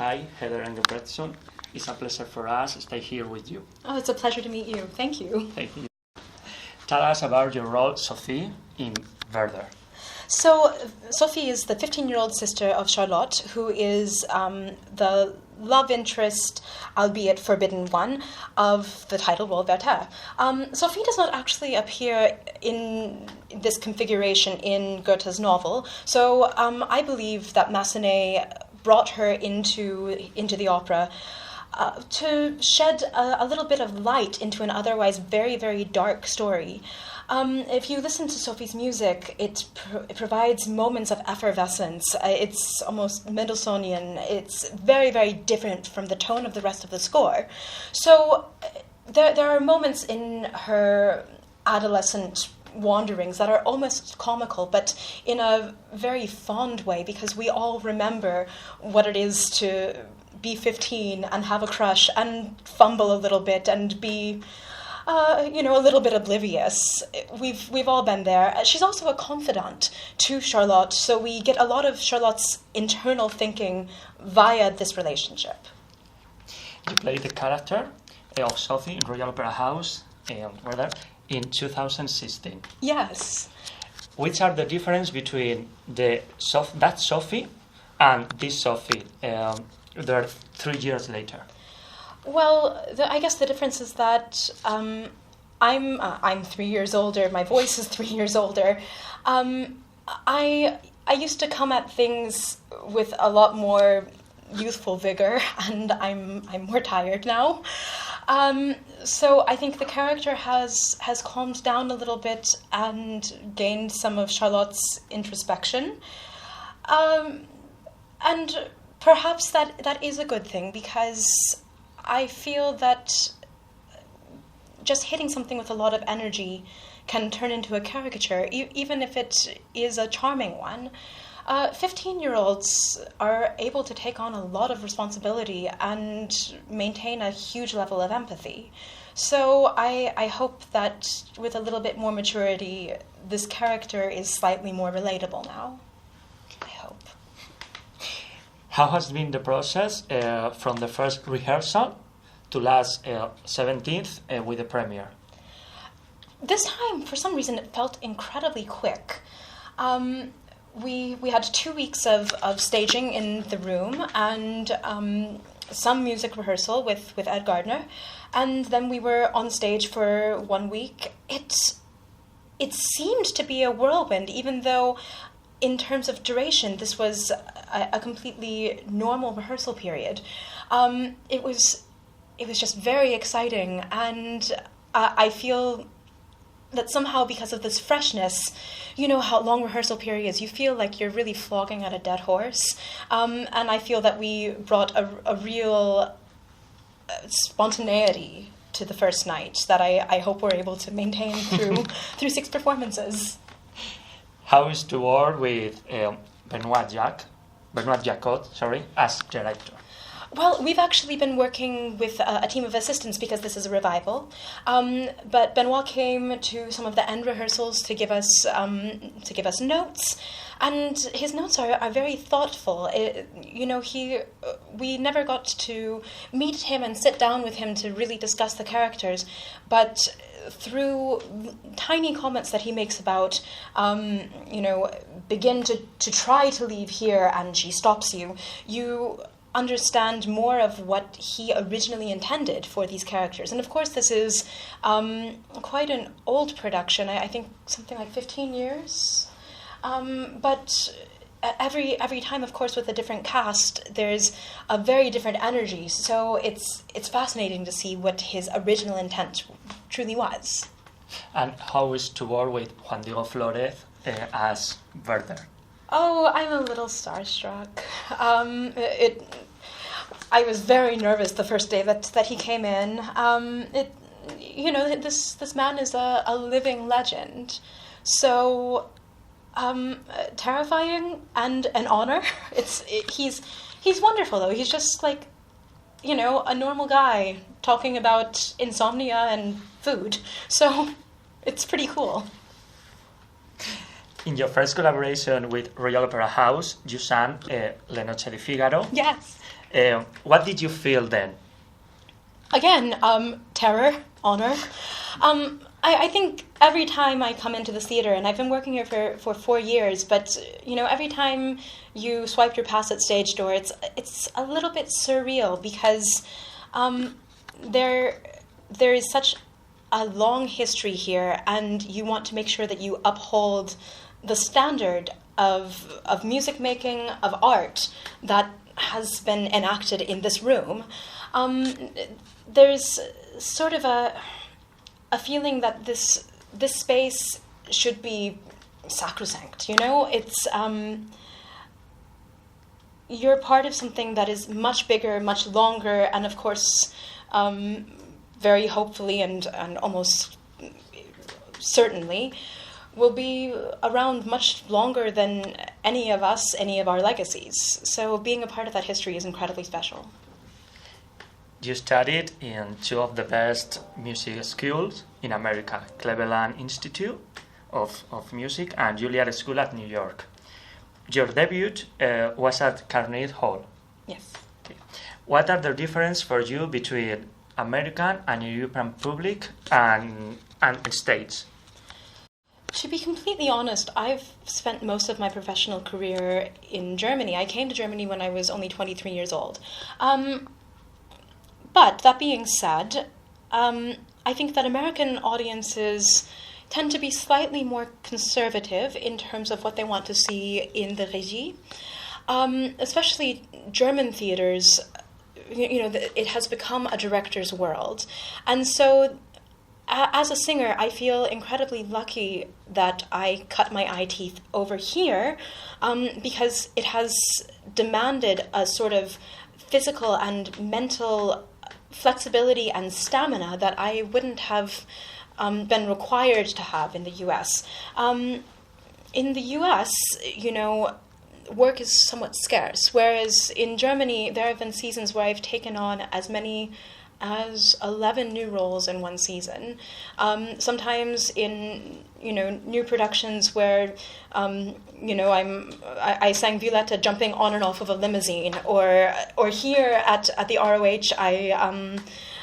Hi, Heather Engebretson. It's a pleasure for us to stay here with you. Oh, it's a pleasure to meet you. Thank you. Thank you. Tell us about your role, Sophie, in Werther. So, Sophie is the 15-year-old sister of Charlotte, who is the love interest, albeit forbidden one, of the title role Werther. Sophie does not actually appear in this configuration in Goethe's novel, so I believe that Massenet brought her into the opera to shed a little bit of light into an otherwise very, very dark story. If you listen to Sophie's music, it provides moments of effervescence. It's almost Mendelssohnian. It's very, very different from the tone of the rest of the score. So there are moments in her adolescent wanderings that are almost comical, but in a very fond way, because we all remember what it is to be 15 and have a crush and fumble a little bit and be a little bit oblivious. We've all been there. She's also a confidant to Charlotte, so we get a lot of Charlotte's internal thinking via this relationship. You played the character of Sophie in Royal Opera House in 2016. Yes. Which are the difference between that Sophie and this Sophie? They're 3 years later. Well, I guess the difference is that I'm 3 years older. My voice is 3 years older. I used to come at things with a lot more youthful vigor, and I'm more tired now. So I think the character has calmed down a little bit and gained some of Charlotte's introspection. And perhaps that is a good thing, because I feel that just hitting something with a lot of energy can turn into a caricature, even if it is a charming one. 15-year-olds are able to take on a lot of responsibility and maintain a huge level of empathy. So I hope that with a little bit more maturity, this character is slightly more relatable now. I hope. How has been the process from the first rehearsal to last 17th with the premiere? This time, for some reason, it felt incredibly quick. We had 2 weeks of staging in the room and some music rehearsal with Ed Gardner, and then we were on stage for 1 week. It seemed to be a whirlwind, even though in terms of duration, this was a completely normal rehearsal period. It was just very exciting, and I feel that somehow, because of this freshness, you know how long rehearsal periods, you feel like you're really flogging at a dead horse. And I feel that we brought a real spontaneity to the first night that I hope we're able to maintain through 6 performances. How is to work with Benoit Jacot, as director? Well, we've actually been working with a team of assistants because this is a revival. But Benoit came to some of the end rehearsals to give us notes, and his notes are very thoughtful. We never got to meet him and sit down with him to really discuss the characters, but through tiny comments that he makes about, begin to try to leave here, and she stops you, you understand more of what he originally intended for these characters. And of course, this is quite an old production. I think something like 15 years. But every time, of course, with a different cast, there's a very different energy. So it's fascinating to see what his original intent truly was. And how is to work with Juan Diego Flores as Werther? Oh, I'm a little starstruck. I was very nervous the first day that he came in. This man is a living legend, so terrifying and an honor. He's wonderful though. He's just like, a normal guy talking about insomnia and food. So it's pretty cool. In your first collaboration with Royal Opera House, you sang Le Noche di Figaro. Yes. What did you feel then? Again, terror, honor. I think every time I come into this theater, and I've been working here for 4 years, but every time you swipe your pass at stage door, it's a little bit surreal because there is such a long history here, and you want to make sure that you uphold the standard of music making, of art that has been enacted in this room. There's sort of a feeling that this space should be sacrosanct. It's you're part of something that is much bigger, much longer, and of course, very hopefully and almost certainly will be around much longer than any of us, any of our legacies. So being a part of that history is incredibly special. You studied in 2 of the best music schools in America, Cleveland Institute of Music and Juilliard School at New York. Your debut was at Carnegie Hall. Yes. Okay. What are the differences for you between American and European public and States? To be completely honest, I've spent most of my professional career in Germany. I came to Germany when I was only 23 years old. But that being said, I think that American audiences tend to be slightly more conservative in terms of what they want to see in the régie. Especially German theaters, it has become a director's world. And so as a singer, I feel incredibly lucky that I cut my eye teeth over here because it has demanded a sort of physical and mental flexibility and stamina that I wouldn't have been required to have in the U.S. In the U.S., work is somewhat scarce, whereas in Germany, there have been seasons where I've taken on as many as 11 new roles in one season. Sometimes in new productions where I sang Violetta jumping on and off of a limousine, or here at the ROH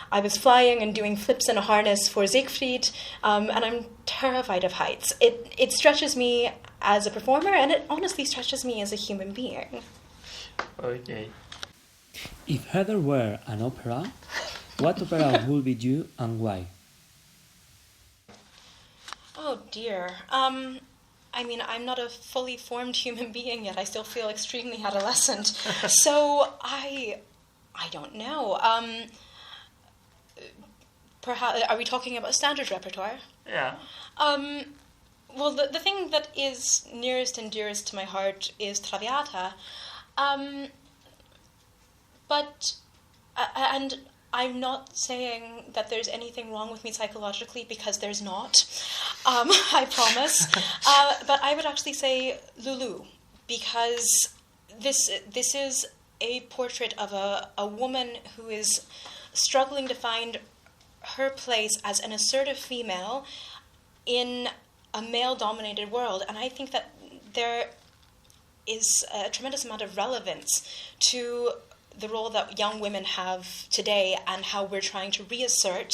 I was flying and doing flips in a harness for Siegfried, and I'm terrified of heights. It stretches me as a performer, and it honestly stretches me as a human being. Okay. If Heather were an opera, what opera would be you and why? Oh dear. I'm not a fully formed human being yet. I still feel extremely adolescent. So I don't know. Perhaps, are we talking about standard repertoire? Yeah. Well, the thing that is nearest and dearest to my heart is Traviata. But I'm not saying that there's anything wrong with me psychologically, because there's not. I promise. But I would actually say Lulu, because this is a portrait of a woman who is struggling to find her place as an assertive female in a male-dominated world. And I think that there is a tremendous amount of relevance to the role that young women have today and how we're trying to reassert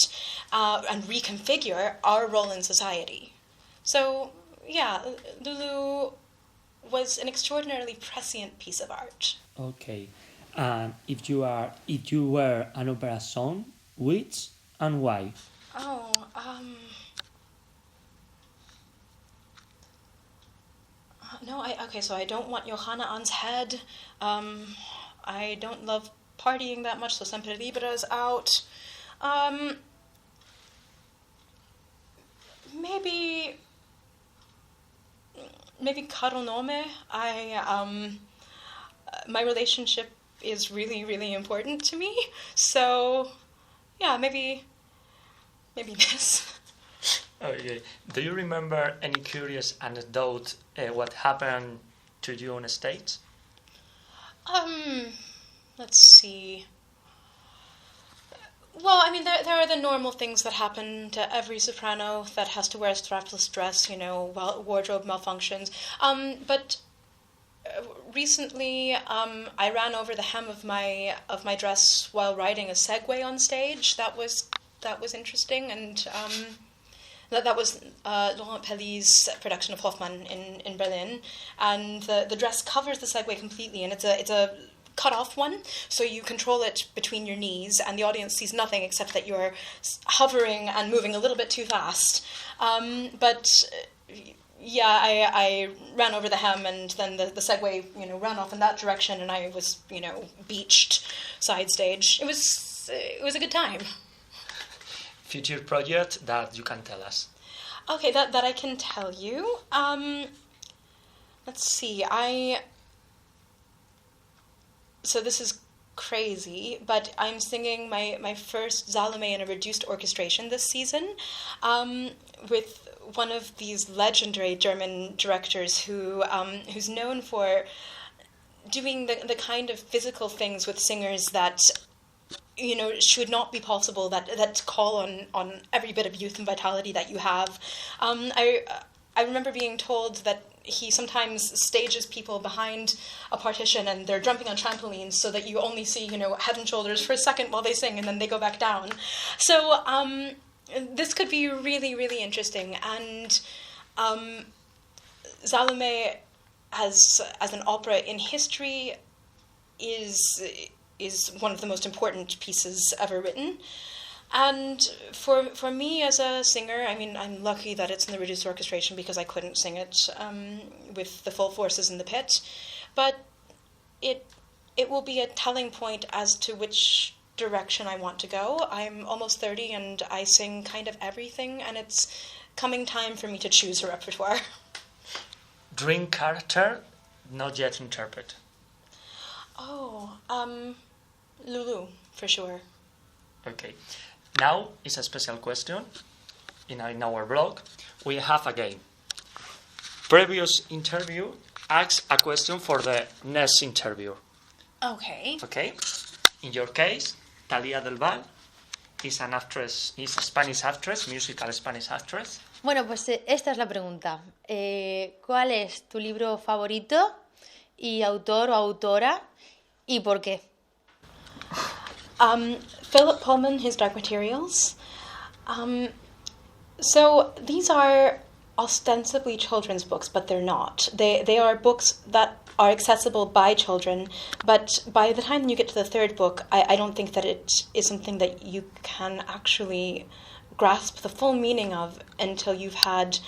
and reconfigure our role in society. So, yeah, Lulu was an extraordinarily prescient piece of art. Okay. If you were an opera song, which and why? So I don't want Johanna An's head. I don't love partying that much, so Sempre Libera's out. Maybe Caro Nome. My relationship is really, really important to me. So, yeah, maybe this. Okay. Do you remember any curious anecdote what happened to you on stage? Let's see. Well, I mean, there are the normal things that happen to every soprano that has to wear a strapless dress, wardrobe malfunctions. But recently, I ran over the hem of my dress while riding a Segway on stage. That was interesting, and that was Laurent Pelly's production of Hoffmann in Berlin, and the dress covers the Segway completely, and it's a cut-off one, so you control it between your knees, and the audience sees nothing except that you're hovering and moving a little bit too fast. I ran over the hem, and then the Segway, ran off in that direction, and I was, beached side stage. It was a good time. Future project that you can tell us. Okay, that I can tell you. Let's see. So this is crazy, but I'm singing my first Salome in a reduced orchestration this season, with one of these legendary German directors who's known for doing the kind of physical things with singers that should not be possible, that call on every bit of youth and vitality that you have. I remember being told that he sometimes stages people behind a partition and they're jumping on trampolines so that you only see, head and shoulders for a second while they sing, and then they go back down. So this could be really, really interesting. And Salome as an opera in history is one of the most important pieces ever written. And for me as a singer, I mean, I'm lucky that it's in the reduced orchestration because I couldn't sing it with the full forces in the pit. But it will be a telling point as to which direction I want to go. I'm almost 30 and I sing kind of everything, and it's coming time for me to choose a repertoire. Dream character, not yet interpret. Oh, Lulu, for sure. Okay. Now is a special question. In our blog, we have a game. Previous interview asks a question for the next interview. Okay. Okay. In your case, Thalia del Val is an actress, is a Spanish actress, musical Spanish actress. Bueno, pues esta es la pregunta. ¿Cuál es tu libro favorito y autor o autora y por qué? Philip Pullman, his Dark Materials. So these are ostensibly children's books, but they're not. They are books that are accessible by children, but by the time you get to the third book, I don't think that it is something that you can actually grasp the full meaning of until you've had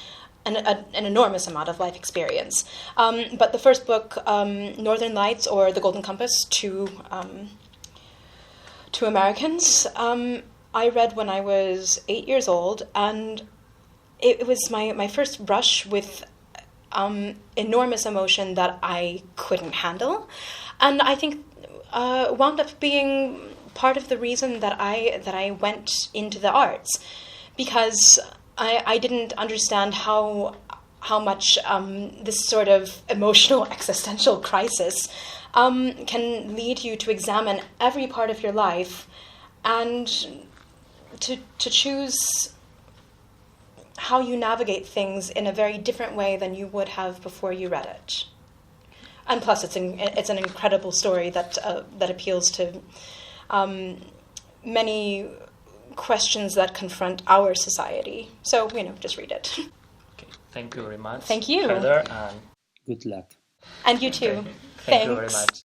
an enormous amount of life experience. But the first book, Northern Lights or The Golden Compass, to Americans, I read when I was 8 years old, and it was my first brush with enormous emotion that I couldn't handle, and I think wound up being part of the reason that I went into the arts, because I didn't understand how much this sort of emotional existential crisis can lead you to examine every part of your life and to choose how you navigate things in a very different way than you would have before you read it. And plus, it's an incredible story that appeals to many questions that confront our society. So, just read it. Okay, thank you very much. Thank you. Heather, and Good luck. And you too. thank you very much.